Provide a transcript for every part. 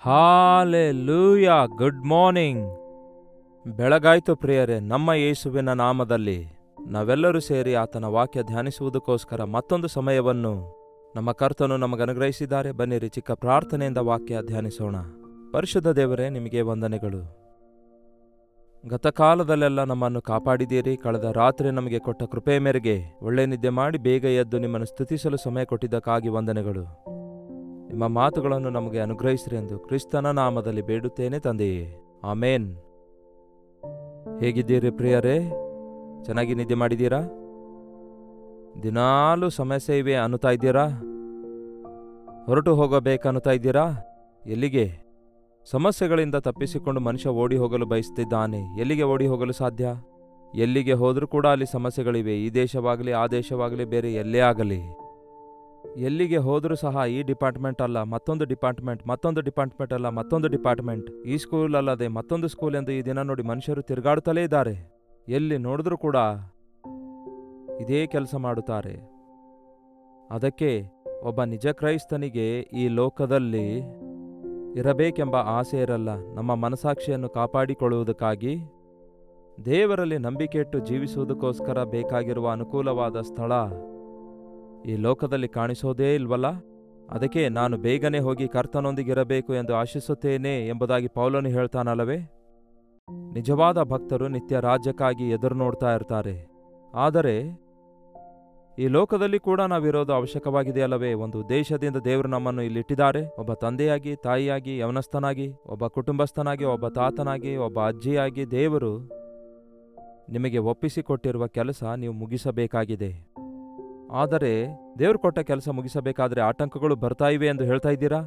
Hallelujah. Good morning. ಬೆಳಗಾಯ್ತು ಪ್ರಿಯರೇ. ನಮ್ಮ ಯೇಸುವಿನ ನಾಮದಲ್ಲಿ ನಾವೆಲ್ಲರೂ ಸೇರಿ ಆತನ ವಾಕ್ಯ ಧ್ಯಾನಿಸುವುದಕ್ಕೋಸ್ಕರ ಮತ್ತೊಂದು ಸಮಯವನ್ನು ನಮ್ಮ ಕರ್ತನು ನಮಗನುಗ್ರಹಿಸಿದ್ದಾರೆ. ಬನ್ನಿರಿ, ಚಿಕ್ಕ ಪ್ರಾರ್ಥನೆಯಿಂದ ವಾಕ್ಯ ಧ್ಯಾನಿಸೋಣ. ಪರಿಶುದ್ಧ ದೇವರೇ, ನಿಮಗೆ ವಂದನೆಗಳು. ಗತಕಾಲದಲ್ಲೆಲ್ಲ ನಮ್ಮನ್ನು ಕಾಪಾಡಿದ್ದೀರಿ. ಕಳೆದ ರಾತ್ರಿ ನಮಗೆ ಕೊಟ್ಟ ಕೃಪೆಯ ಮೇರೆಗೆ ಒಳ್ಳೆ ನಿದ್ದೆ ಮಾಡಿ ಬೇಗ ಎದ್ದು ನಿಮ್ಮನ್ನು ಸ್ತುತಿಸಲು ಸಮಯ ಕೊಟ್ಟಿದ್ದಕ್ಕಾಗಿ ವಂದನೆಗಳು. ನಿಮ್ಮ ಮಾತುಗಳನ್ನು ನಮಗೆ ಅನುಗ್ರಹಿಸಿರಿ ಎಂದು ಕ್ರಿಸ್ತನ ನಾಮದಲ್ಲಿ ಬೇಡುತ್ತೇನೆ ತಂದೆಯೇ, ಆಮೇನ್. ಹೇಗಿದ್ದೀರಿ ಪ್ರಿಯರೇ? ಚೆನ್ನಾಗಿ ನಿದ್ದೆ ಮಾಡಿದ್ದೀರಾ? ದಿನಾಲೂ ಸಮಸ್ಯೆ ಇವೆ ಅನ್ನುತ್ತಾ ಇದ್ದೀರಾ? ಹೊರಟು ಹೋಗಬೇಕನ್ನುತ್ತಾ ಇದ್ದೀರಾ? ಎಲ್ಲಿಗೆ? ಸಮಸ್ಯೆಗಳಿಂದ ತಪ್ಪಿಸಿಕೊಂಡು ಮನುಷ್ಯ ಓಡಿ ಹೋಗಲು ಬಯಸುತ್ತಿದ್ದಾನೆ. ಎಲ್ಲಿಗೆ ಓಡಿ ಹೋಗಲು ಸಾಧ್ಯ? ಎಲ್ಲಿಗೆ ಹೋದರೂ ಕೂಡ ಅಲ್ಲಿ ಸಮಸ್ಯೆಗಳಿವೆ. ಈ ದೇಶವಾಗಲಿ, ಆ ದೇಶವಾಗಲಿ, ಬೇರೆ ಎಲ್ಲೇ ಆಗಲಿ, ಎಲ್ಲಿಗೆ ಹೋದರೂ ಸಹ ಈ ಡಿಪಾರ್ಟ್ಮೆಂಟ್ ಅಲ್ಲ ಮತ್ತೊಂದು ಡಿಪಾರ್ಟ್ಮೆಂಟ್, ಮತ್ತೊಂದು ಡಿಪಾರ್ಟ್ಮೆಂಟ್ ಅಲ್ಲ ಮತ್ತೊಂದು ಡಿಪಾರ್ಟ್ಮೆಂಟ್, ಈ ಸ್ಕೂಲ್ ಅಲ್ಲದೆ ಮತ್ತೊಂದು ಸ್ಕೂಲ್ ಎಂದು ಈ ದಿನ ನೋಡಿ ಮನುಷ್ಯರು ತಿರುಗಾಡುತ್ತಲೇ ಇದ್ದಾರೆ. ಎಲ್ಲಿ ನೋಡಿದ್ರೂ ಕೂಡ ಇದೇ ಕೆಲಸ ಮಾಡುತ್ತಾರೆ. ಅದಕ್ಕೆ ಒಬ್ಬ ನಿಜ ಕ್ರೈಸ್ತನಿಗೆ ಈ ಲೋಕದಲ್ಲಿ ಇರಬೇಕೆಂಬ ಆಸೆ ಇರಲ್ಲ. ನಮ್ಮ ಮನಸಾಕ್ಷಿಯನ್ನು ಕಾಪಾಡಿಕೊಳ್ಳುವುದಕ್ಕಾಗಿ, ದೇವರಲ್ಲಿ ನಂಬಿಕೆ ಇಟ್ಟು ಜೀವಿಸುವುದಕ್ಕೋಸ್ಕರ ಬೇಕಾಗಿರುವ ಅನುಕೂಲವಾದ ಸ್ಥಳ ಈ ಲೋಕದಲ್ಲಿ ಕಾಣಿಸೋದೇ ಇಲ್ವಲ್ಲ. ಅದಕ್ಕೆ ನಾನು ಬೇಗನೆ ಹೋಗಿ ಕರ್ತನೊಂದಿಗಿರಬೇಕು ಎಂದು ಆಶಿಸುತ್ತೇನೆ ಎಂಬುದಾಗಿ ಪೌಲನು ಹೇಳ್ತಾನಲ್ಲವೇ. ನಿಜವಾದ ಭಕ್ತರು ನಿತ್ಯ ರಾಜ್ಯಕ್ಕಾಗಿ ಎದುರು ನೋಡ್ತಾ ಇರ್ತಾರೆ. ಆದರೆ ಈ ಲೋಕದಲ್ಲಿ ಕೂಡ ನಾವಿರೋದು ಅವಶ್ಯಕವಾಗಿದೆಯಲ್ಲವೇ? ಒಂದು ಉದ್ದೇಶದಿಂದ ದೇವರು ನಮ್ಮನ್ನು ಇಲ್ಲಿಟ್ಟಿದ್ದಾರೆ. ಒಬ್ಬ ತಂದೆಯಾಗಿ, ತಾಯಿಯಾಗಿ, ಯವನಸ್ಥನಾಗಿ, ಒಬ್ಬ ಕುಟುಂಬಸ್ಥನಾಗಿ, ಒಬ್ಬ ತಾತನಾಗಿ, ಒಬ್ಬ ಅಜ್ಜಿಯಾಗಿ ದೇವರು ನಿಮಗೆ ಒಪ್ಪಿಸಿಕೊಟ್ಟಿರುವ ಕೆಲಸ ನೀವು ಮುಗಿಸಬೇಕಾಗಿದೆ. ಆದರೆ ದೇವರು ಕೊಟ್ಟ ಕೆಲಸ ಮುಗಿಸಬೇಕಾದ್ರೆ ಆಟಂಕಗಳು ಬರ್ತಾ ಇವೆ ಎಂದು ಹೇಳ್ತಾ ಇದ್ದೀರಾ?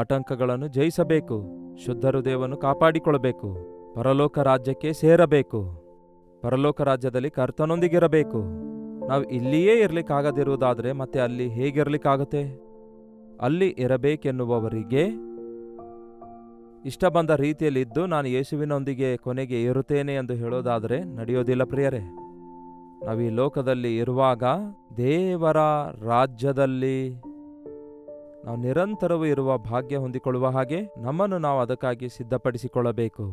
ಆಟಂಕಗಳನ್ನು ಜಯಿಸಬೇಕು. ಶುದ್ಧ ಹೃದಯವನ್ನು ಕಾಪಾಡಿಕೊಳ್ಳಬೇಕು. ಪರಲೋಕ ರಾಜ್ಯಕ್ಕೆ ಸೇರಬೇಕು. ಪರಲೋಕ ರಾಜ್ಯದಲ್ಲಿ ಕರ್ತನೊಂದಿಗಿರಬೇಕು. ನಾವು ಇಲ್ಲಿಯೇ ಇರ್ಲಿಕ್ಕಾಗದಿರುವುದಾದರೆ ಮತ್ತೆ ಅಲ್ಲಿ ಹೇಗಿರ್ಲಿಕ್ಕಾಗತ್ತೆ? ಅಲ್ಲಿ ಇರಬೇಕೆನ್ನುವವರಿಗೆ ಇಷ್ಟ ಬಂದ ರೀತಿಯಲ್ಲಿದ್ದು ನಾನು ಯೇಸುವಿನೊಂದಿಗೆ ಕೊನೆಗೆ ಇರುತ್ತೇನೆ ಎಂದು ಹೇಳೋದಾದರೆ ನಡೆಯೋದಿಲ್ಲ ಪ್ರಿಯರೇ. ನಾವು ಈ ಲೋಕದಲ್ಲಿ ಇರುವಾಗ ದೇವರ ರಾಜ್ಯದಲ್ಲಿ ನಾವು ನಿರಂತರವೂ ಇರುವ ಭಾಗ್ಯ ಹೊಂದಿಕೊಳ್ಳುವ ಹಾಗೆ ನಮ್ಮನ್ನು ನಾವು ಅದಕ್ಕಾಗಿ ಸಿದ್ಧಪಡಿಸಿಕೊಳ್ಳಬೇಕು.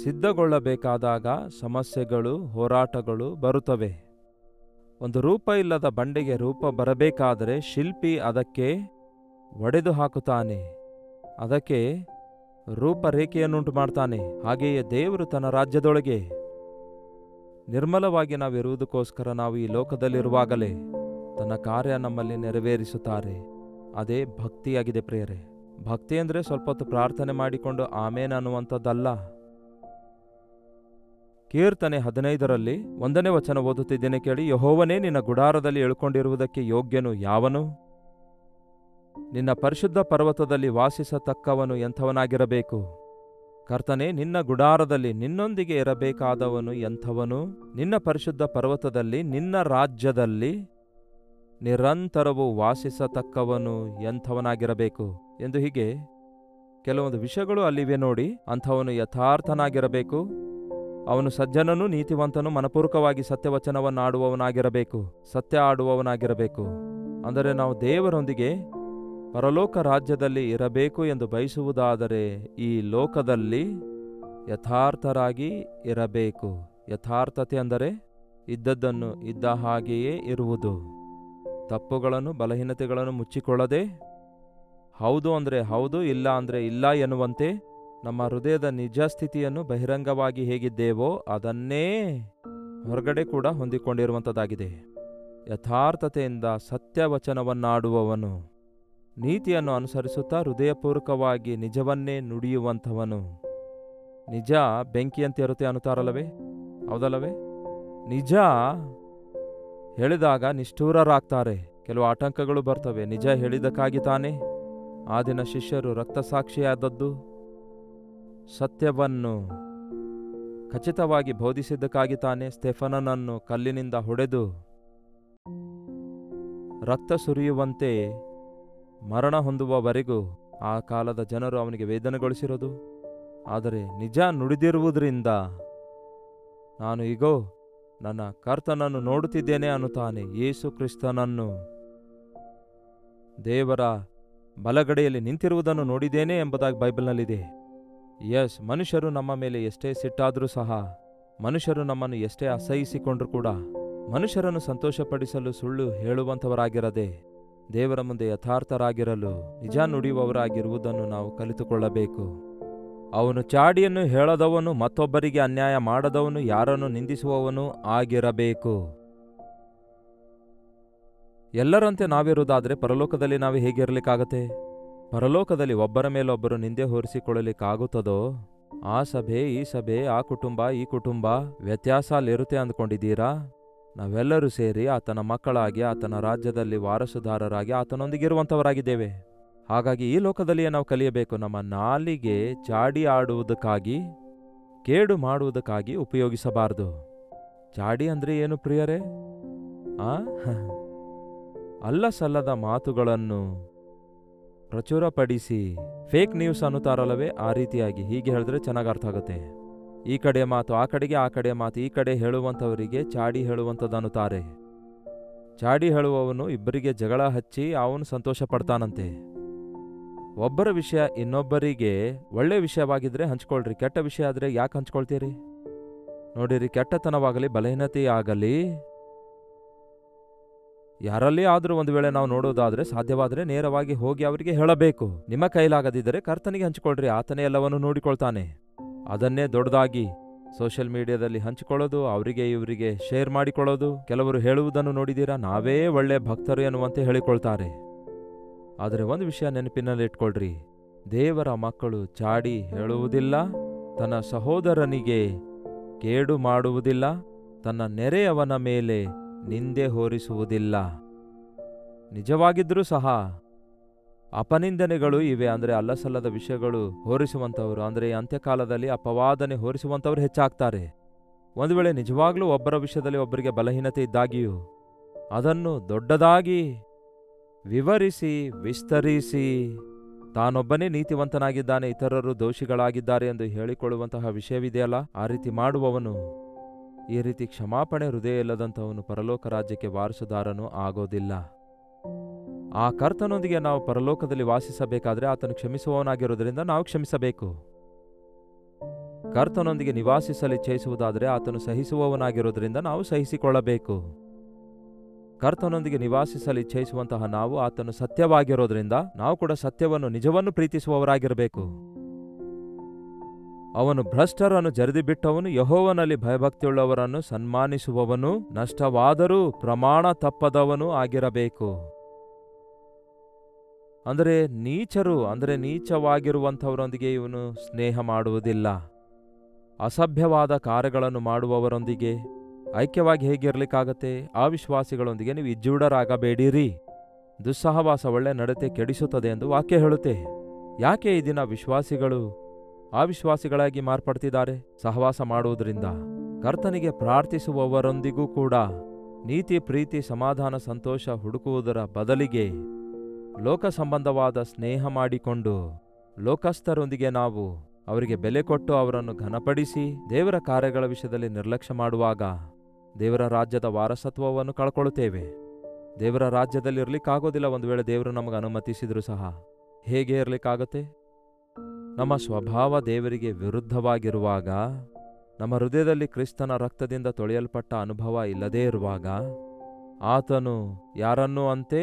ಸಿದ್ಧಗೊಳ್ಳಬೇಕಾದಾಗ ಸಮಸ್ಯೆಗಳು, ಹೋರಾಟಗಳು ಬರುತ್ತವೆ. ಒಂದು ರೂಪ ಇಲ್ಲದ ಬಂಡೆಗೆ ರೂಪ ಬರಬೇಕಾದರೆ ಶಿಲ್ಪಿ ಅದಕ್ಕೆ ಒಡೆದು ಹಾಕುತ್ತಾನೆ, ಅದಕ್ಕೆ ರೂಪರೇಖೆಯನ್ನುಂಟು ಮಾಡ್ತಾನೆ. ಹಾಗೆಯೇ ದೇವರು ತನ್ನ ರಾಜ್ಯದೊಳಗೆ ನಿರ್ಮಲವಾಗಿ ನಾವಿರುವುದಕ್ಕೋಸ್ಕರ ನಾವು ಈ ಲೋಕದಲ್ಲಿರುವಾಗಲೇ ತನ್ನ ಕಾರ್ಯ ನಮ್ಮಲ್ಲಿ ನೆರವೇರಿಸುತ್ತಾರೆ. ಅದೇ ಭಕ್ತಿಯಾಗಿದೆ ಪ್ರಿಯರೇ. ಭಕ್ತಿ ಅಂದರೆ ಸ್ವಲ್ಪ ಹೊತ್ತು ಪ್ರಾರ್ಥನೆ ಮಾಡಿಕೊಂಡು ಆಮೇನ್ ಅನ್ನುವಂಥದ್ದಲ್ಲ. ಕೀರ್ತನೆ 15ರಲ್ಲಿ 1ನೇ ವಚನ ಓದುತ್ತಿದ್ದೇನೆ ಕೇಳಿ. ಯೆಹೋವನೇ, ನಿನ್ನ ಗುಡಾರದಲ್ಲಿ ಇಳ್ಕೊಂಡಿರುವುದಕ್ಕೆ ಯೋಗ್ಯನು ಯಾವನು? ನಿನ್ನ ಪರಿಶುದ್ಧ ಪರ್ವತದಲ್ಲಿ ವಾಸಿಸತಕ್ಕವನು ಎಂಥವನಾಗಿರಬೇಕು? ಕರ್ತನೇ, ನಿನ್ನ ಗುಡಾರದಲ್ಲಿ ನಿನ್ನೊಂದಿಗೆ ಇರಬೇಕಾದವನು ಎಂಥವನು? ನಿನ್ನ ಪರಿಶುದ್ಧ ಪರ್ವತದಲ್ಲಿ, ನಿನ್ನ ರಾಜ್ಯದಲ್ಲಿ ನಿರಂತರವೂ ವಾಸಿಸತಕ್ಕವನು ಎಂಥವನಾಗಿರಬೇಕು ಎಂದು ಹೀಗೆ ಕೆಲವೊಂದು ವಿಷಯಗಳು ಅಲ್ಲಿವೆ ನೋಡಿ. ಅಂಥವನು ಯಥಾರ್ಥನಾಗಿರಬೇಕು. ಅವನು ಸಜ್ಜನನು, ನೀತಿವಂತನು, ಮನಪೂರ್ವಕವಾಗಿ ಸತ್ಯವಚನವನ್ನಾಡುವವನಾಗಿರಬೇಕು, ಸತ್ಯ ಆಡುವವನಾಗಿರಬೇಕು. ಅಂದರೆ ನಾವು ದೇವರೊಂದಿಗೆ ಪರಲೋಕ ರಾಜ್ಯದಲ್ಲಿ ಇರಬೇಕು ಎಂದು ಬಯಸುವುದಾದರೆ ಈ ಲೋಕದಲ್ಲಿ ಯಥಾರ್ಥರಾಗಿ ಇರಬೇಕು. ಯಥಾರ್ಥತೆ ಅಂದರೆ ಇದ್ದದ್ದನ್ನು ಇದ್ದ ಹಾಗೆಯೇ ಇರುವುದು. ತಪ್ಪುಗಳನ್ನು, ಬಲಹೀನತೆಗಳನ್ನು ಮುಚ್ಚಿಕೊಳ್ಳದೆ ಹೌದು ಅಂದರೆ ಹೌದು, ಇಲ್ಲ ಅಂದರೆ ಇಲ್ಲ ಎನ್ನುವಂತೆ ನಮ್ಮ ಹೃದಯದ ನಿಜ ಸ್ಥಿತಿಯನ್ನು ಬಹಿರಂಗವಾಗಿ ಹೇಗಿದ್ದೇವೋ ಅದನ್ನೇ ಹೊರಗಡೆ ಕೂಡ ಹೊಂದಿಕೊಂಡಿರುವಂಥದ್ದಾಗಿದೆ. ಯಥಾರ್ಥತೆಯಿಂದ ಸತ್ಯವಚನವನ್ನಾಡುವವನು, ನೀತಿಯನ್ನು ಅನುಸರಿಸುತ್ತಾ ಹೃದಯಪೂರ್ವಕವಾಗಿ ನಿಜವನ್ನೇ ನುಡಿಯುವಂಥವನು. ನಿಜ ಬೆಂಕಿಯಂತೆ ಇರುತ್ತೆ ಅನ್ನುತ್ತಾರಲ್ಲವೇ? ಹೌದಲ್ಲವೇ? ನಿಜ ಹೇಳಿದಾಗ ನಿಷ್ಠೂರರಾಗ್ತಾರೆ. ಕೆಲವು ಆಟಂಕಗಳು ಬರ್ತವೆ. ನಿಜ ಹೇಳಿದ್ದಕ್ಕಾಗಿ ತಾನೇ ಆ ದಿನ ಶಿಷ್ಯರು ರಕ್ತಸಾಕ್ಷಿಯಾದದ್ದು. ಸತ್ಯವನ್ನು ಖಚಿತವಾಗಿ ಬೋಧಿಸಿದ್ದಕ್ಕಾಗಿ ತಾನೇ ಸ್ಟೆಫನನನ್ನು ಕಲ್ಲಿನಿಂದ ಹೊಡೆದು ರಕ್ತ ಸುರಿಯುವಂತೆ ಮರಣ ಹೊಂದುವವರೆಗೂ ಆ ಕಾಲದ ಜನರು ಅವನಿಗೆ ವೇದನೆಗೊಳಿಸಿರೋದು. ಆದರೆ ನಿಜ ನುಡಿದಿರುವುದರಿಂದ ನಾನು ಈಗೋ ನನ್ನ ಕರ್ತನನ್ನು ನೋಡುತ್ತಿದ್ದೇನೆ ಅನ್ನುತ್ತಾನೆ. ಯೇಸು ಕ್ರಿಸ್ತನನ್ನು, ದೇವರ ಬಲಗಡೆಯಲ್ಲಿ ನಿಂತಿರುವುದನ್ನು ನೋಡಿದ್ದೇನೆ ಎಂಬುದಾಗಿ ಬೈಬಲ್ನಲ್ಲಿದೆ. ಯಸ್, ಮನುಷ್ಯರು ನಮ್ಮ ಮೇಲೆ ಎಷ್ಟೇ ಸಿಟ್ಟಾದರೂ ಸಹ, ಮನುಷ್ಯರು ನಮ್ಮನ್ನು ಎಷ್ಟೇ ಅಸಹಿಸಿಕೊಂಡ್ರೂ ಕೂಡ, ಮನುಷ್ಯರನ್ನು ಸಂತೋಷಪಡಿಸಲು ಸುಳ್ಳು ಹೇಳುವಂಥವರಾಗಿರದೆ ದೇವರ ಮುಂದೆ ಯಥಾರ್ಥರಾಗಿರಲು ನಿಜ ನುಡಿಯುವವರಾಗಿರುವುದನ್ನು ನಾವು ಕಲಿತುಕೊಳ್ಳಬೇಕು. ಅವನು ಚಾಡಿಯನ್ನು ಹೇಳದವನು, ಮತ್ತೊಬ್ಬರಿಗೆ ಅನ್ಯಾಯ ಮಾಡದವನು, ಯಾರನ್ನು ನಿಂದಿಸುವವನು ಆಗಿರಬೇಕು. ಎಲ್ಲರಂತೆ ನಾವಿರುವುದಾದರೆ ಪರಲೋಕದಲ್ಲಿ ನಾವು ಹೇಗಿರಲಿಕ್ಕಾಗತ್ತೆ? ಪರಲೋಕದಲ್ಲಿ ಒಬ್ಬರ ಮೇಲೊಬ್ಬರು ನಿಂದೆ ಹೊರಿಸಿಕೊಳ್ಳಲಿಕ್ಕಾಗುತ್ತದೋ? ಆ ಸಭೆ, ಈ ಸಭೆ, ಆ ಕುಟುಂಬ, ಈ ಕುಟುಂಬ ವ್ಯತ್ಯಾಸ ಅಲ್ಲಿರುತ್ತೆ ಅಂದ್ಕೊಂಡಿದ್ದೀರಾ? ನಾವೆಲ್ಲರೂ ಸೇರಿ ಆತನ ಮಕ್ಕಳಾಗಿ, ಆತನ ರಾಜ್ಯದಲ್ಲಿ ವಾರಸುದಾರರಾಗಿ ಆತನೊಂದಿಗಿರುವಂಥವರಾಗಿದ್ದೇವೆ. ಹಾಗಾಗಿ ಈ ಲೋಕದಲ್ಲಿಯೇ ನಾವು ಕಲಿಯಬೇಕು. ನಮ್ಮ ನಾಲಿಗೆ ಚಾಡಿ ಆಡುವುದಕ್ಕಾಗಿ, ಕೇಡು ಮಾಡುವುದಕ್ಕಾಗಿ ಉಪಯೋಗಿಸಬಾರದು. ಚಾಡಿ ಅಂದರೆ ಏನು ಪ್ರಿಯರೇ? ಅಲ್ಲ ಸಲ್ಲದ ಮಾತುಗಳನ್ನು ಪ್ರಚುರಪಡಿಸಿ, ಫೇಕ್ ನ್ಯೂಸ್ ಅನ್ನುತ್ತಾರಲ್ಲವೇ, ಆ ರೀತಿಯಾಗಿ. ಹೀಗೆ ಹೇಳಿದ್ರೆ ಚೆನ್ನಾಗಿ ಅರ್ಥ ಆಗುತ್ತೆ. ಈ ಕಡೆ ಮಾತು ಆ ಕಡೆಗೆ, ಆ ಕಡೆ ಮಾತು ಈ ಕಡೆ ಹೇಳುವಂಥವರಿಗೆ ಚಾಡಿ ಹೇಳುವಂಥದ್ದನ್ನುತ್ತಾರೆ. ಚಾಡಿ ಹೇಳುವವನು ಇಬ್ಬರಿಗೆ ಜಗಳ ಹಚ್ಚಿ ಅವನು ಸಂತೋಷ ಪಡ್ತಾನಂತೆ. ಒಬ್ಬರ ವಿಷಯ ಇನ್ನೊಬ್ಬರಿಗೆ ಒಳ್ಳೆ ವಿಷಯವಾಗಿದ್ರೆ ಹಂಚ್ಕೊಳ್ರಿ, ಕೆಟ್ಟ ವಿಷಯ ಆದರೆ ಯಾಕೆ ಹಂಚ್ಕೊಳ್ತೀರಿ? ನೋಡಿರಿ, ಕೆಟ್ಟತನವಾಗಲಿ ಬಲಹೀನತೆಯಾಗಲಿ ಯಾರಲ್ಲಿ ಆದರೂ ಒಂದು ವೇಳೆ ನಾವು ನೋಡೋದಾದರೆ, ಸಾಧ್ಯವಾದರೆ ನೇರವಾಗಿ ಹೋಗಿ ಅವರಿಗೆ ಹೇಳಬೇಕು. ನಿಮ್ಮ ಕೈಲಾಗದಿದ್ದರೆ ಕರ್ತನಿಗೆ ಹಂಚಿಕೊಳ್ಳ್ರಿ, ಆತನೇ ಎಲ್ಲವನ್ನು ನೋಡಿಕೊಳ್ತಾನೆ. ಅದನ್ನೇ ದೊಡ್ಡದಾಗಿ ಸೋಷಿಯಲ್ ಮೀಡಿಯಾದಲ್ಲಿ ಹಂಚಿಕೊಳ್ಳೋದು, ಅವರಿಗೆ ಇವರಿಗೆ ಶೇರ್ ಮಾಡಿಕೊಳ್ಳೋದು. ಕೆಲವರು ಹೇಳುವುದನ್ನು ನೋಡಿದ್ದೀರಾ, ನಾವೇ ಒಳ್ಳೆ ಭಕ್ತರು ಎನ್ನುವಂತೆ ಹೇಳಿಕೊಳ್ತಾರೆ. ಆದರೆ ಒಂದು ವಿಷಯ ನೆನಪಿನಲ್ಲಿಟ್ಕೊಳ್ರಿ, ದೇವರ ಮಕ್ಕಳು ಚಾಡಿ ಹೇಳುವುದಿಲ್ಲ, ತನ್ನ ಸಹೋದರನಿಗೆ ಕೇಡು ಮಾಡುವುದಿಲ್ಲ, ತನ್ನ ನೆರೆಯವನ ಮೇಲೆ ನಿಂದೆ ಹೊರಿಸುವುದಿಲ್ಲ. ನಿಜವಾಗಿದ್ರೂ ಸಹ ಅಪನಿಂದನೆಗಳು ಇವೆ. ಅಂದರೆ ಅಲ್ಲಸಲ್ಲದ ವಿಷಯಗಳು ಹೊರಿಸುವಂಥವ್ರು, ಅಂದರೆ ಅಂತ್ಯಕಾಲದಲ್ಲಿ ಅಪವಾದನೆ ಹೊರಿಸುವಂಥವ್ರು ಹೆಚ್ಚಾಗ್ತಾರೆ. ಒಂದು ವೇಳೆ ನಿಜವಾಗ್ಲೂ ಒಬ್ಬರ ವಿಷಯದಲ್ಲಿ ಒಬ್ಬರಿಗೆ ಬಲಹೀನತೆ ಇದ್ದಾಗಿಯೂ ಅದನ್ನು ದೊಡ್ಡದಾಗಿ ವಿವರಿಸಿ ವಿಸ್ತರಿಸಿ, ತಾನೊಬ್ಬನೇ ನೀತಿವಂತನಾಗಿದ್ದಾನೆ, ಇತರರು ದೋಷಿಗಳಾಗಿದ್ದಾರೆ ಎಂದು ಹೇಳಿಕೊಳ್ಳುವಂತಹ ವಿಷಯವಿದೆಯಲ್ಲ, ಆ ರೀತಿ ಮಾಡುವವನು, ಈ ರೀತಿ ಕ್ಷಮಾಪಣೆ ಹೃದಯ ಇಲ್ಲದಂಥವನು ಪರಲೋಕ ರಾಜ್ಯಕ್ಕೆ ವಾರಸುದಾರನೂ ಆಗೋದಿಲ್ಲ. ಆ ಕರ್ತನೊಂದಿಗೆ ನಾವು ಪರಲೋಕದಲ್ಲಿ ವಾಸಿಸಬೇಕಾದ್ರೆ ಆತನು ಕ್ಷಮಿಸುವವನಾಗಿರೋದ್ರಿಂದ ನಾವು ಕ್ಷಮಿಸಬೇಕು. ಕರ್ತನೊಂದಿಗೆ ನಿವಾಸಿಸಲು ಇಚ್ಛಿಸುವುದಾದರೆ ಆತನು ಸಹಿಸುವವನಾಗಿರೋದ್ರಿಂದ ನಾವು ಸಹಿಸಿಕೊಳ್ಳಬೇಕು. ಕರ್ತನೊಂದಿಗೆ ನಿವಾಸಿಸಲು ಇಚ್ಛಿಸುವಂತಹ ನಾವು, ಆತನು ಸತ್ಯವಾಗಿರೋದ್ರಿಂದ ನಾವು ಕೂಡ ಸತ್ಯವನ್ನು, ನಿಜವನ್ನು ಪ್ರೀತಿಸುವವರಾಗಿರಬೇಕು. ಅವನು ಭ್ರಷ್ಟರನ್ನು ಜರಿದಿಬಿಟ್ಟವನು, ಯೆಹೋವನಲ್ಲಿ ಭಯಭಕ್ತಿಯುಳ್ಳವರನ್ನು ಸನ್ಮಾನಿಸುವವನು, ನಷ್ಟವಾದರೂ ಪ್ರಮಾಣ ತಪ್ಪದವನು ಆಗಿರಬೇಕು. ಅಂದರೆ ನೀಚರು, ಅಂದರೆ ನೀಚವಾಗಿರುವಂಥವರೊಂದಿಗೆ ಇವನು ಸ್ನೇಹ ಮಾಡುವುದಿಲ್ಲ. ಅಸಭ್ಯವಾದ ಕಾರ್ಯಗಳನ್ನು ಮಾಡುವವರೊಂದಿಗೆ ಐಕ್ಯವಾಗಿ ಹೇಗಿರಲಿಕ್ಕಾಗತ್ತೆ? ಅವಿಶ್ವಾಸಿಗಳೊಂದಿಗೆ ನೀವು ಇಜ್ಜೂಡರಾಗಬೇಡಿರಿ, ದುಸ್ಸಹವಾಸ ಒಳ್ಳೆ ನಡತೆ ಕೆಡಿಸುತ್ತದೆ ಎಂದು ವಾಕ್ಯ ಹೇಳುತ್ತೆ. ಯಾಕೆ ಈ ದಿನ ವಿಶ್ವಾಸಿಗಳು ಅವಿಶ್ವಾಸಿಗಳಾಗಿ ಮಾರ್ಪಡ್ತಿದ್ದಾರೆ? ಸಹವಾಸ ಮಾಡುವುದರಿಂದ. ಕರ್ತನಿಗೆ ಪ್ರಾರ್ಥಿಸುವವರೊಂದಿಗೂ ಕೂಡ ನೀತಿ, ಪ್ರೀತಿ, ಸಮಾಧಾನ, ಸಂತೋಷ ಹುಡುಕುವುದರ ಬದಲಿಗೆ ಲೋಕ ಸಂಬಂಧವಾದ ಸ್ನೇಹ ಮಾಡಿಕೊಂಡು, ಲೋಕಸ್ಥರೊಂದಿಗೆ ನಾವು ಅವರಿಗೆ ಬೆಲೆ ಕೊಟ್ಟು ಅವರನ್ನು ಘನಪಡಿಸಿ ದೇವರ ಕಾರ್ಯಗಳ ವಿಷಯದಲ್ಲಿ ನಿರ್ಲಕ್ಷ್ಯ ಮಾಡುವಾಗ ದೇವರ ರಾಜ್ಯದ ವಾರಸತ್ವವನ್ನು ಕಳ್ಕೊಳ್ಳುತ್ತೇವೆ. ದೇವರ ರಾಜ್ಯದಲ್ಲಿ ಇರಲಿಕ್ಕಾಗೋದಿಲ್ಲ. ಒಂದು ವೇಳೆ ದೇವರು ನಮಗೆ ಅನುಮತಿಸಿದರೂ ಸಹ ಹೇಗೆ ಇರಲಿಕ್ಕಾಗುತ್ತೆ? ನಮ್ಮ ಸ್ವಭಾವ ದೇವರಿಗೆ ವಿರುದ್ಧವಾಗಿರುವಾಗ, ನಮ್ಮ ಹೃದಯದಲ್ಲಿ ಕ್ರಿಸ್ತನ ರಕ್ತದಿಂದ ತೊಳೆಯಲ್ಪಟ್ಟ ಅನುಭವ ಇಲ್ಲದೇ ಇರುವಾಗ, ಆತನು ಯಾರನ್ನೂ ಅಂತೆ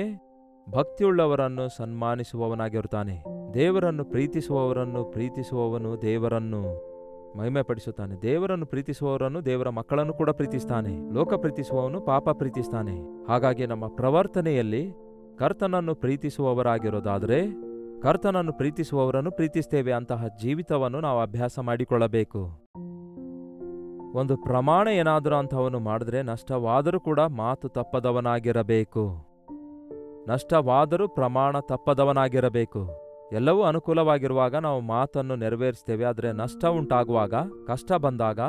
ಭಕ್ತಿಯುಳ್ಳವರನ್ನು ಸನ್ಮಾನಿಸುವವನಾಗಿರುತ್ತಾನೆ. ದೇವರನ್ನು ಪ್ರೀತಿಸುವವನು ದೇವರನ್ನು ಮಹಿಮೆಪಡಿಸುತ್ತಾನೆ. ದೇವರನ್ನು ಪ್ರೀತಿಸುವವರನ್ನು, ದೇವರ ಮಕ್ಕಳನ್ನು ಕೂಡ ಪ್ರೀತಿಸ್ತಾನೆ. ಲೋಕ ಪ್ರೀತಿಸುವವನು ಪಾಪ ಪ್ರೀತಿಸ್ತಾನೆ. ಹಾಗಾಗಿ ನಮ್ಮ ಪ್ರವರ್ತನೆಯಲ್ಲಿ ಕರ್ತನನ್ನು ಪ್ರೀತಿಸುವವರಾಗಿರೋದಾದರೆ, ಕರ್ತನನ್ನು ಪ್ರೀತಿಸುವವರನ್ನು ಪ್ರೀತಿಸ್ತೇವೆ ಅಂತಹ ಜೀವಿತವನ್ನು ನಾವು ಅಭ್ಯಾಸ ಮಾಡಿಕೊಳ್ಳಬೇಕು. ಒಂದು ಪ್ರಮಾಣ ಏನಾದರೂ ಅಂಥವನು ಮಾಡಿದ್ರೆ ನಷ್ಟವಾದರೂ ಕೂಡ ಮಾತು ತಪ್ಪದವನಾಗಿರಬೇಕು. ನಷ್ಟವಾದರೂ ಪ್ರಮಾಣ ತಪ್ಪದವನಾಗಿರಬೇಕು. ಎಲ್ಲವೂ ಅನುಕೂಲವಾಗಿರುವಾಗ ನಾವು ಮಾತನ್ನು ನೆರವೇರಿಸ್ತೇವೆ. ಆದರೆ ನಷ್ಟ ಉಂಟಾಗುವಾಗ, ಕಷ್ಟ ಬಂದಾಗ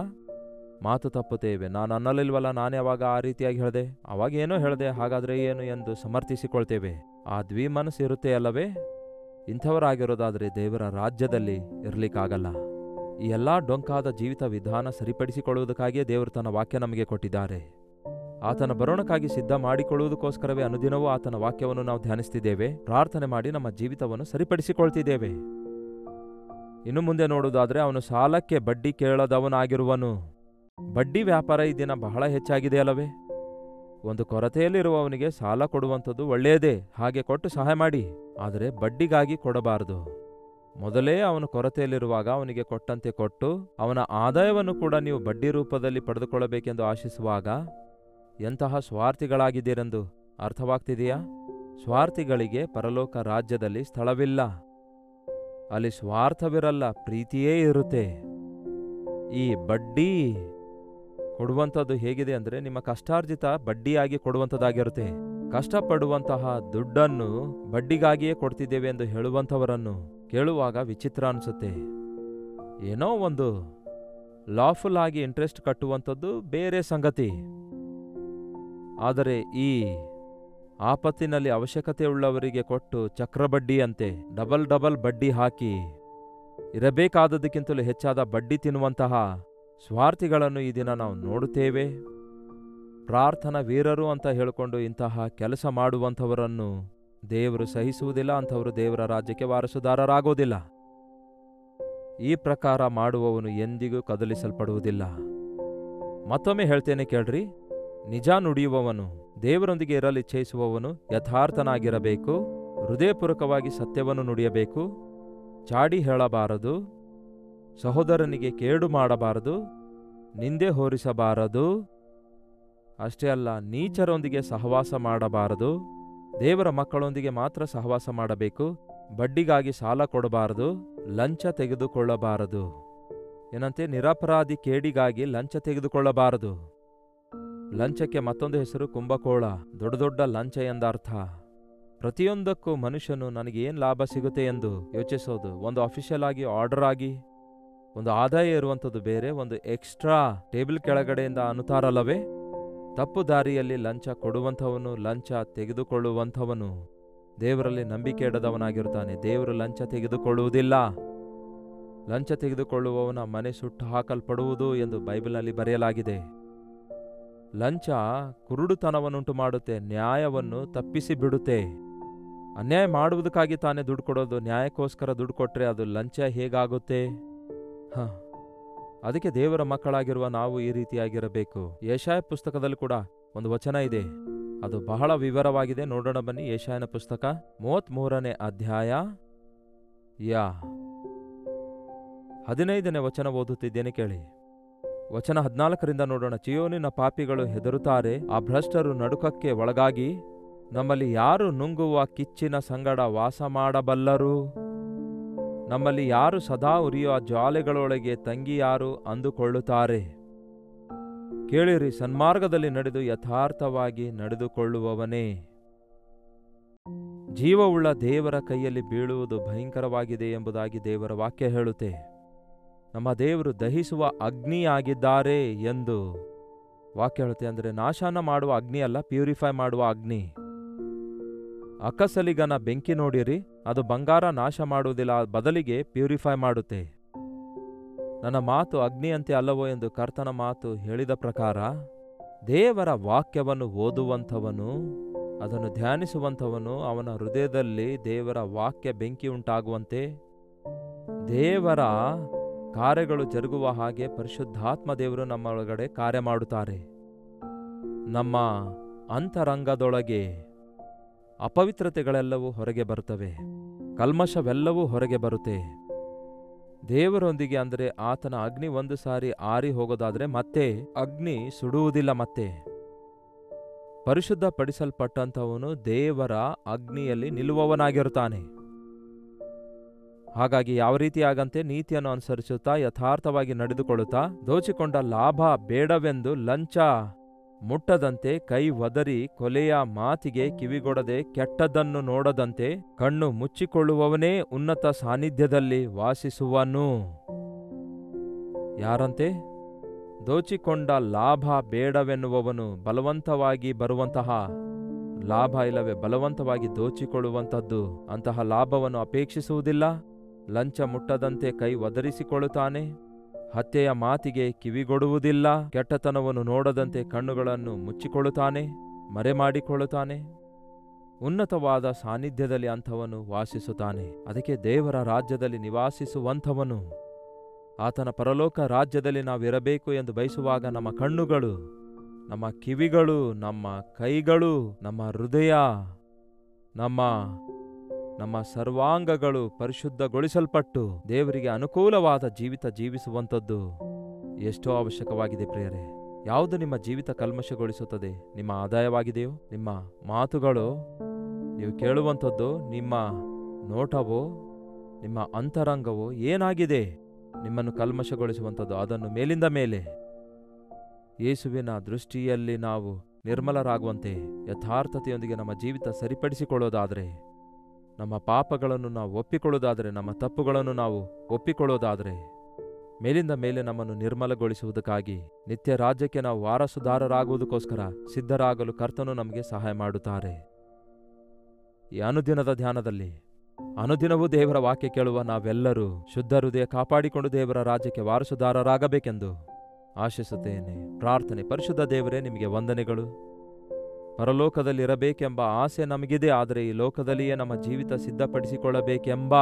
ಮಾತು ತಪ್ಪುತ್ತೇವೆ. ನಾನು ಅನ್ನಲಿಲ್ವಲ್ಲ, ನಾನು ಯಾವಾಗ ಆ ರೀತಿಯಾಗಿ ಹೇಳಿದೆ, ಅವಾಗ ಏನೋ ಹೇಳಿದೆ, ಹಾಗಾದರೆ ಏನು ಎಂದು ಸಮರ್ಥಿಸಿಕೊಳ್ತೇವೆ. ಆ ದ್ವಿಮನಸ್ಸು ಇರುತ್ತೆ ಅಲ್ಲವೇ? ಇಂಥವರಾಗಿರೋದಾದರೆ ದೇವರ ರಾಜ್ಯದಲ್ಲಿ ಇರಲಿಕ್ಕಾಗಲ್ಲ. ಈ ಎಲ್ಲ ಡೊಂಕಾದ ಜೀವಿತ ವಿಧಾನ ಸರಿಪಡಿಸಿಕೊಳ್ಳುವುದಕ್ಕಾಗಿಯೇ ದೇವರು ತನ್ನ ವಾಕ್ಯ ನಮಗೆ ಕೊಟ್ಟಿದ್ದಾರೆ. ಆತನ ಬರೋಣಕ್ಕಾಗಿ ಸಿದ್ಧ ಮಾಡಿಕೊಳ್ಳುವುದಕ್ಕೋಸ್ಕರವೇ ಅನುದಿನವೂ ಆತನ ವಾಕ್ಯವನ್ನು ನಾವು ಧ್ಯಾನಿಸ್ತಿದ್ದೇವೆ, ಪ್ರಾರ್ಥನೆ ಮಾಡಿ ನಮ್ಮ ಜೀವಿತವನ್ನು ಸರಿಪಡಿಸಿಕೊಳ್ತಿದ್ದೇವೆ. ಇನ್ನು ಮುಂದೆ ನೋಡುವುದಾದ್ರೆ, ಅವನು ಸಾಲಕ್ಕೆ ಬಡ್ಡಿ ಕೇಳದವನಾಗಿರುವನು. ಬಡ್ಡಿ ವ್ಯಾಪಾರ ಈ ದಿನ ಬಹಳ ಹೆಚ್ಚಾಗಿದೆ ಅಲ್ಲವೇ? ಒಂದು ಕೊರತೆಯಲ್ಲಿರುವವನಿಗೆ ಸಾಲ ಕೊಡುವಂಥದ್ದು ಒಳ್ಳೆಯದೇ, ಹಾಗೆ ಕೊಟ್ಟು ಸಹಾಯ ಮಾಡಿ. ಆದರೆ ಬಡ್ಡಿಗಾಗಿ ಕೊಡಬಾರದು. ಮೊದಲೇ ಅವನು ಕೊರತೆಯಲ್ಲಿರುವಾಗ ಅವನಿಗೆ ಕೊಟ್ಟಂತೆ ಕೊಟ್ಟು ಅವನ ಆದಾಯವನ್ನು ಕೂಡ ನೀವು ಬಡ್ಡಿ ರೂಪದಲ್ಲಿ ಪಡೆದುಕೊಳ್ಳಬೇಕೆಂದು ಆಶಿಸುವಾಗ ಎಂತಹ ಸ್ವಾರ್ಥಿಗಳಾಗಿದ್ದೀರೆಂದು ಅರ್ಥವಾಗ್ತಿದೆಯಾ? ಸ್ವಾರ್ಥಿಗಳಿಗೆ ಪರಲೋಕ ರಾಜ್ಯದಲ್ಲಿ ಸ್ಥಳವಿಲ್ಲ. ಅಲ್ಲಿ ಸ್ವಾರ್ಥವಿರಲ್ಲ, ಪ್ರೀತಿಯೇ ಇರುತ್ತೆ. ಈ ಬಡ್ಡಿ ಕೊಡುವಂಥದ್ದು ಹೇಗಿದೆ ಅಂದರೆ, ನಿಮ್ಮ ಕಷ್ಟಾರ್ಜಿತ ಬಡ್ಡಿಯಾಗಿ ಕೊಡುವಂಥದ್ದಾಗಿರುತ್ತೆ. ಕಷ್ಟಪಡುವಂತಹ ದುಡ್ಡನ್ನು ಬಡ್ಡಿಗಾಗಿಯೇ ಕೊಡ್ತಿದ್ದೇವೆ ಎಂದು ಹೇಳುವಂಥವರನ್ನು ಕೇಳುವಾಗ ವಿಚಿತ್ರ ಅನಿಸುತ್ತೆ. ಏನೋ ಒಂದು ಲಾಫುಲ್ ಆಗಿ ಇಂಟ್ರೆಸ್ಟ್ ಕಟ್ಟುವಂಥದ್ದು ಬೇರೆ ಸಂಗತಿ. ಆದರೆ ಈ ಆಪತ್ತಿನಲ್ಲಿ ಅವಶ್ಯಕತೆಯುಳ್ಳವರಿಗೆ ಕೊಟ್ಟು ಚಕ್ರಬಡ್ಡಿಯಂತೆ ಡಬಲ್ ಬಡ್ಡಿ ಹಾಕಿ ಇರಬೇಕಾದದಕ್ಕಿಂತಲೂ ಹೆಚ್ಚಾದ ಬಡ್ಡಿ ತಿನ್ನುವಂತಹ ಸ್ವಾರ್ಥಿಗಳನ್ನು ಈ ದಿನ ನಾವು ನೋಡುತ್ತೇವೆ. ಪ್ರಾರ್ಥನಾ ವೀರರು ಅಂತ ಹೇಳಿಕೊಂಡು ಇಂತಹ ಕೆಲಸ ಮಾಡುವಂಥವರನ್ನು ದೇವರು ಸಹಿಸುವುದಿಲ್ಲ. ಅಂಥವರು ದೇವರ ರಾಜ್ಯಕ್ಕೆ ವಾರಸುದಾರರಾಗೋದಿಲ್ಲ. ಈ ಪ್ರಕಾರ ಮಾಡುವವನು ಎಂದಿಗೂ ಕದಲಿಸಲ್ಪಡುವುದಿಲ್ಲ. ಮತ್ತೊಮ್ಮೆ ಹೇಳ್ತೇನೆ ಕೇಳ್ರಿ, ನಿಜ ನುಡಿಯುವವನು, ದೇವರೊಂದಿಗೆ ಇರಲಿಚ್ಛಯಿಸುವವನು ಯಥಾರ್ಥನಾಗಿರಬೇಕು, ಹೃದಯಪೂರ್ವಕವಾಗಿ ಸತ್ಯವನ್ನು ನುಡಿಯಬೇಕು, ಚಾಡಿ ಹೇಳಬಾರದು, ಸಹೋದರನಿಗೆ ಕೇಡು ಮಾಡಬಾರದು, ನಿಂದೆ ಹೊರಿಸಬಾರದು. ಅಷ್ಟೇ ಅಲ್ಲ, ನೀಚರೊಂದಿಗೆ ಸಹವಾಸ ಮಾಡಬಾರದು, ದೇವರ ಮಕ್ಕಳೊಂದಿಗೆ ಮಾತ್ರ ಸಹವಾಸ ಮಾಡಬೇಕು, ಬಡ್ಡಿಗಾಗಿ ಸಾಲ ಕೊಡಬಾರದು, ಲಂಚ ತೆಗೆದುಕೊಳ್ಳಬಾರದು. ಏನಂತೆ? ನಿರಪರಾಧಿ ಕೇಡಿಗಾಗಿ ಲಂಚ ತೆಗೆದುಕೊಳ್ಳಬಾರದು. ಲಂಚಕ್ಕೆ ಮತ್ತೊಂದು ಹೆಸರು ಕುಂಭಕೋಳ, ದೊಡ್ಡ ಲಂಚ ಎಂದರ್ಥ. ಪ್ರತಿಯೊಂದಕ್ಕೂ ಮನುಷ್ಯನು ನನಗೇನು ಲಾಭ ಸಿಗುತ್ತೆ ಎಂದು ಯೋಚಿಸೋದು. ಒಂದು ಅಫಿಷಿಯಲ್ ಆಗಿ ಆರ್ಡರ್ ಆಗಿ ಒಂದು ಆದಾಯ ಇರುವಂಥದ್ದು ಬೇರೆ, ಒಂದು ಎಕ್ಸ್ಟ್ರಾ ಟೇಬಲ್ ಕೆಳಗಡೆಯಿಂದ ಅನ್ನುತ್ತಾರಲ್ಲವೇ? ತಪ್ಪು ದಾರಿಯಲ್ಲಿ ಲಂಚ ಕೊಡುವಂಥವನು, ಲಂಚ ತೆಗೆದುಕೊಳ್ಳುವಂಥವನು ದೇವರಲ್ಲಿ ನಂಬಿಕೆ ಇಡದವನಾಗಿರುತ್ತಾನೆ. ದೇವರು ಲಂಚ ತೆಗೆದುಕೊಳ್ಳುವುದಿಲ್ಲ. ಲಂಚ ತೆಗೆದುಕೊಳ್ಳುವವನ ಮನೆ ಸುಟ್ಟು ಹಾಕಲ್ಪಡುವುದು ಎಂದು ಬೈಬಲ್ನಲ್ಲಿ ಬರೆಯಲಾಗಿದೆ. ಲಂಚ ಕುರುಡುತನವನ್ನುಂಟು ಮಾಡುತ್ತೆ, ನ್ಯಾಯವನ್ನು ತಪ್ಪಿಸಿ ಬಿಡುತ್ತೆ. ಅನ್ಯಾಯ ಮಾಡುವುದಕ್ಕಾಗಿ ತಾನೇ ದುಡ್ಡು ಕೊಡೋದು, ನ್ಯಾಯಕ್ಕೋಸ್ಕರ ದುಡ್ಡು ಕೊಟ್ಟರೆ ಅದು ಲಂಚ ಹೇಗಾಗುತ್ತೆ? ಅದಕ್ಕೆ ದೇವರ ಮಕ್ಕಳಾಗಿರುವ ನಾವು ಈ ರೀತಿಯಾಗಿರಬೇಕು. ಯೆಶಾಯ ಪುಸ್ತಕದಲ್ಲಿ ಕೂಡ ಒಂದು ವಚನ ಇದೆ, ಅದು ಬಹಳ ವಿವರವಾಗಿದೆ. ನೋಡೋಣ ಬನ್ನಿ. ಯೆಶಾಯನ ಪುಸ್ತಕ 33ನೇ ಅಧ್ಯಾಯ 15ನೇ ವಚನ ಓದುತ್ತಿದ್ದೇನೆ, ಕೇಳಿ. ವಚನ 14ರಿಂದ ನೋಡೋಣ. ಚಿಯೋನಿನ ಪಾಪಿಗಳು ಹೆದರುತ್ತಾರೆ, ಆ ಭ್ರಷ್ಟರು ನಡುಕಕ್ಕೆ ಒಳಗಾಗಿ, ನಮ್ಮಲ್ಲಿ ಯಾರು ನುಂಗುವ ಕಿಚ್ಚಿನ ಸಂಗಡ ವಾಸ ಮಾಡಬಲ್ಲರು? ನಮ್ಮಲ್ಲಿ ಯಾರು ಸದಾ ಉರಿಯುವ ಜ್ವಾಲೆಗಳೊಳಗೆ ತಂಗಿ ಯಾರು ಅಂದುಕೊಳ್ಳುತ್ತಾರೆ? ಕೇಳಿರಿ, ಸನ್ಮಾರ್ಗದಲ್ಲಿ ನಡೆದು ಯಥಾರ್ಥವಾಗಿ ನಡೆದುಕೊಳ್ಳುವವನೇ. ಜೀವವುಳ್ಳ ದೇವರ ಕೈಯಲ್ಲಿ ಬೀಳುವುದು ಭಯಂಕರವಾಗಿದೆ ಎಂಬುದಾಗಿ ದೇವರ ವಾಕ್ಯ ಹೇಳುತ್ತೆ. ನಮ್ಮ ದೇವರು ದಹಿಸುವ ಅಗ್ನಿಯಾಗಿದ್ದಾರೆ ಎಂದು ವಾಕ್ಯ ಹೇಳುತ್ತೆ. ಅಂದರೆ ನಾಶನ ಮಾಡುವ ಅಗ್ನಿ ಅಲ್ಲ, ಪ್ಯೂರಿಫೈ ಮಾಡುವ ಅಗ್ನಿ. ಅಕಸಲಿಗನ ಬೆಂಕಿ ನೋಡಿರಿ, ಅದು ಬಂಗಾರ ನಾಶ ಮಾಡುವುದಿಲ್ಲ, ಬದಲಿಗೆ ಪ್ಯೂರಿಫೈ ಮಾಡುತ್ತೆ. ನನ್ನ ಮಾತು ಅಗ್ನಿಯಂತೆ ಅಲ್ಲವೋ ಎಂದು ಕರ್ತನ ಮಾತು ಹೇಳಿದ ಪ್ರಕಾರ, ದೇವರ ವಾಕ್ಯವನ್ನು ಓದುವಂಥವನು, ಅದನ್ನು ಧ್ಯಾನಿಸುವಂಥವನು, ಅವನ ಹೃದಯದಲ್ಲಿ ದೇವರ ವಾಕ್ಯ ಬೆಂಕಿ ಉಂಟಾಗುವಂತೆ, ದೇವರ ಕಾರ್ಯಗಳು ಜರುಗುವ ಹಾಗೆ ಪರಿಶುದ್ಧಾತ್ಮ ದೇವರು ನಮ್ಮ ಒಳಗಡೆ ಕಾರ್ಯ ಮಾಡುತ್ತಾರೆ. ನಮ್ಮ ಅಂತರಂಗದೊಳಗೆ ಅಪವಿತ್ರತೆಗಳೆಲ್ಲವೂ ಹೊರಗೆ ಬರುತ್ತವೆ, ಕಲ್ಮಶವೆಲ್ಲವೂ ಹೊರಗೆ ಬರುತ್ತೆ. ದೇವರೊಂದಿಗೆ ಅಂದರೆ ಆತನ ಅಗ್ನಿ ಒಂದು ಸಾರಿ ಆರಿ ಹೋಗೋದಾದ್ರೆ ಮತ್ತೆ ಅಗ್ನಿ ಸುಡುವುದಿಲ್ಲ. ಮತ್ತೆ ಪರಿಶುದ್ಧಪಡಿಸಲ್ಪಟ್ಟಂಥವನು ದೇವರ ಅಗ್ನಿಯಲ್ಲಿ ನಿಲ್ಲುವವನಾಗಿರುತ್ತಾನೆ. ಹಾಗಾಗಿ ಯಾವ ರೀತಿಯಾಗಂತೆ ನೀತಿಯನ್ನು ಅನುಸರಿಸುತ್ತಾ ಯಥಾರ್ಥವಾಗಿ ನಡೆದುಕೊಳ್ಳುತ್ತಾ, ದೋಚಿಕೊಂಡ ಲಾಭ ಬೇಡವೆಂದು ಲಂಚ ಮುಟ್ಟದಂತೆ, ಕೈ ಒದರಿ ಕೊಲೆಯ ಮಾತಿಗೆ ಕಿವಿಗೊಡದೆ, ಕೆಟ್ಟದ್ದನ್ನು ನೋಡದಂತೆ ಕಣ್ಣು ಮುಚ್ಚಿಕೊಳ್ಳುವವನೇ ಉನ್ನತ ಸಾನ್ನಿಧ್ಯದಲ್ಲಿ ವಾಸಿಸುವನು. ಯಾರಂತೆ? ದೋಚಿಕೊಂಡ ಲಾಭ ಬೇಡವೆನ್ನುವವನು. ಬಲವಂತವಾಗಿ ಬರುವಂತಹ ಲಾಭ ಇಲ್ಲವೇ ಬಲವಂತವಾಗಿ ದೋಚಿಕೊಳ್ಳುವಂಥದ್ದು, ಅಂತಹ ಲಾಭವನ್ನು ಅಪೇಕ್ಷಿಸುವುದಿಲ್ಲ. ಲಂಚ ಮುಟ್ಟದಂತೆ ಕೈ ಒದರಿಸಿಕೊಳ್ಳುತ್ತಾನೆ. ಹತ್ಯೆಯ ಮಾತಿಗೆ ಕಿವಿಗೊಡುವುದಿಲ್ಲ. ಕೆಟ್ಟತನವನ್ನು ನೋಡದಂತೆ ಕಣ್ಣುಗಳನ್ನು ಮುಚ್ಚಿಕೊಳ್ಳುತ್ತಾನೆ, ಮರೆಮಾಡಿಕೊಳ್ಳುತ್ತಾನೆ. ಉನ್ನತವಾದ ಸಾನ್ನಿಧ್ಯದಲ್ಲಿ ಅಂಥವನು ವಾಸಿಸುತ್ತಾನೆ. ಅದಕ್ಕೆ ದೇವರ ರಾಜ್ಯದಲ್ಲಿ ನಿವಾಸಿಸುವಂಥವನು, ಆತನ ಪರಲೋಕ ರಾಜ್ಯದಲ್ಲಿ ನಾವಿರಬೇಕು ಎಂದು ಬಯಸುವಾಗ ನಮ್ಮ ಕಣ್ಣುಗಳು, ನಮ್ಮ ಕಿವಿಗಳು, ನಮ್ಮ ಕೈಗಳು, ನಮ್ಮ ಹೃದಯ, ನಮ್ಮ ಸರ್ವಾಂಗಗಳು ಪರಿಶುದ್ಧಗೊಳಿಸಲ್ಪಟ್ಟು ದೇವರಿಗೆ ಅನುಕೂಲವಾದ ಜೀವಿತ ಜೀವಿಸುವಂಥದ್ದು ಎಷ್ಟೋ ಅವಶ್ಯಕವಾಗಿದೆ ಪ್ರಿಯರೇ. ಯಾವುದು ನಿಮ್ಮ ಜೀವಿತ ಕಲ್ಮಶಗೊಳಿಸುತ್ತದೆ? ನಿಮ್ಮ ಆದಾಯವಾಗಿದೆಯೋ? ನಿಮ್ಮ ಮಾತುಗಳು, ನೀವು ಕೇಳುವಂಥದ್ದು, ನಿಮ್ಮ ನೋಟವೋ, ನಿಮ್ಮ ಅಂತರಂಗವೋ ಏನಾಗಿದೆ ನಿಮ್ಮನ್ನು ಕಲ್ಮಶಗೊಳಿಸುವಂಥದ್ದು? ಅದನ್ನು ಮೇಲಿಂದ ಮೇಲೆ ಯೇಸುವಿನ ದೃಷ್ಟಿಯಲ್ಲಿ ನಾವು ನಿರ್ಮಲರಾಗುವಂತೆ ಯಥಾರ್ಥತೆಯೊಂದಿಗೆ ನಮ್ಮ ಜೀವಿತ ಸರಿಪಡಿಸಿಕೊಳ್ಳೋದಾದರೆ, ನಮ್ಮ ಪಾಪಗಳನ್ನು ನಾವು ಒಪ್ಪಿಕೊಳ್ಳೋದಾದರೆ, ನಮ್ಮ ತಪ್ಪುಗಳನ್ನು ನಾವು ಒಪ್ಪಿಕೊಳ್ಳೋದಾದರೆ, ಮೇಲಿಂದ ಮೇಲೆ ನಮ್ಮನ್ನು ನಿರ್ಮಲಗೊಳಿಸುವುದಕ್ಕಾಗಿ ನಿತ್ಯ ರಾಜ್ಯಕ್ಕೆ ನಾವು ವಾರಸುದಾರರಾಗುವುದಕ್ಕೋಸ್ಕರ ಸಿದ್ಧರಾಗಲು ಕರ್ತನು ನಮಗೆ ಸಹಾಯ ಮಾಡುತ್ತಾರೆ. ಈ ಅನುದಿನದ ಧ್ಯಾನದಲ್ಲಿ ಅನುದಿನವೂ ದೇವರ ವಾಕ್ಯ ಕೇಳುವ ನಾವೆಲ್ಲರೂ ಶುದ್ಧ ಹೃದಯ ಕಾಪಾಡಿಕೊಂಡು ದೇವರ ರಾಜ್ಯಕ್ಕೆ ವಾರಸುದಾರರಾಗಬೇಕೆಂದು ಆಶಿಸುತ್ತೇನೆ. ಪ್ರಾರ್ಥನೆ. ಪರಿಶುದ್ಧ ದೇವರೇ, ನಿಮಗೆ ವಂದನೆಗಳು. ಪರಲೋಕದಲ್ಲಿರಬೇಕೆಂಬ ಆಸೆ ನಮಗಿದೆ, ಆದರೆ ಈ ಲೋಕದಲ್ಲಿಯೇ ನಮ್ಮ ಜೀವಿತ ಸಿದ್ಧಪಡಿಸಿಕೊಳ್ಳಬೇಕೆಂಬ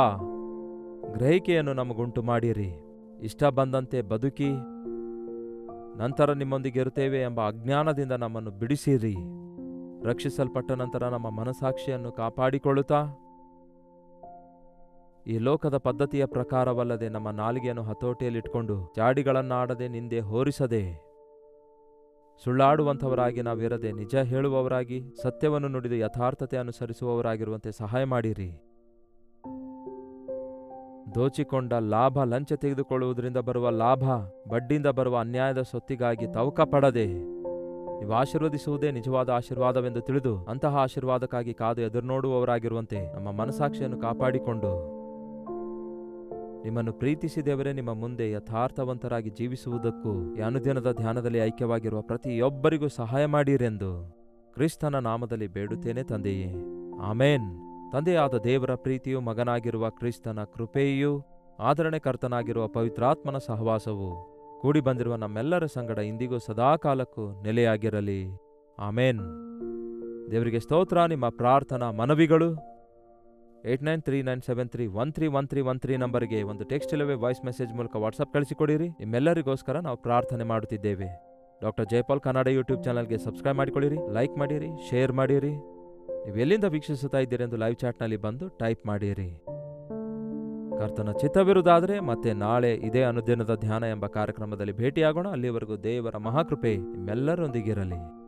ಗ್ರಹಿಕೆಯನ್ನು ನಮಗುಂಟು ಮಾಡಿರಿ. ಇಷ್ಟ ಬಂದಂತೆ ಬದುಕಿ ನಂತರ ನಿಮ್ಮೊಂದಿಗೆ ಇರುತ್ತೇವೆ ಎಂಬ ಅಜ್ಞಾನದಿಂದ ನಮ್ಮನ್ನು ಬಿಡಿಸಿರಿ. ರಕ್ಷಿಸಲ್ಪಟ್ಟ ನಂತರ ನಮ್ಮ ಮನಸಾಕ್ಷಿಯನ್ನು ಕಾಪಾಡಿಕೊಳ್ಳುತ್ತಾ ಈ ಲೋಕದ ಪದ್ಧತಿಯ ಪ್ರಕಾರವಲ್ಲದೆ ನಮ್ಮ ನಾಲಿಗೆಯನ್ನು ಹತೋಟಿಯಲ್ಲಿಟ್ಕೊಂಡು ಜಾಡಿಗಳನ್ನಾಡದೆ, ನಿಂದೆ ಹೋರಿಸದೆ, ಸುಳ್ಳಾಡುವಂಥವರಾಗಿ ನಾವಿರದೆ ನಿಜ ಹೇಳುವವರಾಗಿ, ಸತ್ಯವನ್ನು ನುಡಿದು ಯಥಾರ್ಥತೆ ಅನುಸರಿಸುವವರಾಗಿರುವಂತೆ ಸಹಾಯ ಮಾಡಿರಿ. ದೋಚಿಕೊಂಡ ಲಾಭ, ಲಂಚ ತೆಗೆದುಕೊಳ್ಳುವುದರಿಂದ ಬರುವ ಲಾಭ, ಬಡ್ಡಿಯಿಂದ ಬರುವ ಅನ್ಯಾಯದ ಸೊತ್ತಿಗಾಗಿ ತವಕ ಪಡದೆ, ನೀವು ಆಶೀರ್ವದಿಸುವುದೇ ನಿಜವಾದ ಆಶೀರ್ವಾದವೆಂದು ತಿಳಿದು ಅಂತಹ ಆಶೀರ್ವಾದಕ್ಕಾಗಿ ಕಾದು ಎದುರು ನೋಡುವವರಾಗಿರುವಂತೆ ನಮ್ಮ ಮನಸಾಕ್ಷಿಯನ್ನು ಕಾಪಾಡಿಕೊಂಡು ನಿಮ್ಮನ್ನು ಪ್ರೀತಿಸಿದವರೇ ನಿಮ್ಮ ಮುಂದೆ ಯಥಾರ್ಥವಂತರಾಗಿ ಜೀವಿಸುವುದಕ್ಕೂ ಈ ಅನುದಿನದ ಧ್ಯಾನದಲ್ಲಿ ಐಕ್ಯವಾಗಿರುವ ಪ್ರತಿಯೊಬ್ಬರಿಗೂ ಸಹಾಯ ಮಾಡಿರೆಂದು ಕ್ರಿಸ್ತನ ನಾಮದಲ್ಲಿ ಬೇಡುತ್ತೇನೆ ತಂದೆಯೇ, ಆಮೇನ್. ತಂದೆಯಾದ ದೇವರ ಪ್ರೀತಿಯು, ಮಗನಾಗಿರುವ ಕ್ರಿಸ್ತನ ಕೃಪೆಯೂ, ಆದರಣೆಕರ್ತನಾಗಿರುವ ಪವಿತ್ರಾತ್ಮನ ಸಹವಾಸವು ಕೂಡಿ ಬಂದಿರುವ ನಮ್ಮೆಲ್ಲರ ಸಂಗಡ ಇಂದಿಗೂ ಸದಾಕಾಲಕ್ಕೂ ನೆಲೆಯಾಗಿರಲಿ. ಆಮೇನ್. ದೇವರಿಗೆ ಸ್ತೋತ್ರ. ನಿಮ್ಮ ಪ್ರಾರ್ಥನಾ ಮನವಿಗಳು 893973131313 ನಂಬರ್ಗೆ ಒಂದು ಟೆಕ್ಸ್ಟ್ ಇಲ್ಲವೇ ವಾಯ್ಸ್ ಮೆಸೇಜ್ ಮೂಲಕ ವಾಟ್ಸಪ್ ಕಳಿಸಿಕೊಡಿರಿ. ನಿಮ್ಮೆಲ್ಲರಿಗೋಸ್ಕರ ನಾವು ಪ್ರಾರ್ಥನೆ ಮಾಡುತ್ತಿದ್ದೇವೆ. ಡಾಕ್ಟರ್ ಜಯಪಾಲ್ ಕನ್ನಡ ಯೂಟ್ಯೂಬ್ ಚಾನಲ್ಗೆ ಸಬ್ಸ್ಕ್ರೈಬ್ ಮಾಡಿಕೊಳ್ಳಿರಿ, ಲೈಕ್ ಮಾಡಿರಿ, ಶೇರ್ ಮಾಡಿರಿ. ನೀವು ಎಲ್ಲಿಂದ ವೀಕ್ಷಿಸುತ್ತಾ ಇದ್ದೀರೆಂದು ಲೈವ್ ಚಾಟ್ನಲ್ಲಿ ಬಂದು ಟೈಪ್ ಮಾಡಿರಿ. ಕರ್ತನ ಚಿತ್ತವಿರುವುದಾದರೆ ಮತ್ತೆ ನಾಳೆ ಇದೇ ಅನುದಿನದ ಧ್ಯಾನ ಎಂಬ ಕಾರ್ಯಕ್ರಮದಲ್ಲಿ ಭೇಟಿಯಾಗೋಣ. ಅಲ್ಲಿವರೆಗೂ ದೇವರ ಮಹಾಕೃಪೆ ನಿಮ್ಮೆಲ್ಲರೊಂದಿಗಿರಲಿ.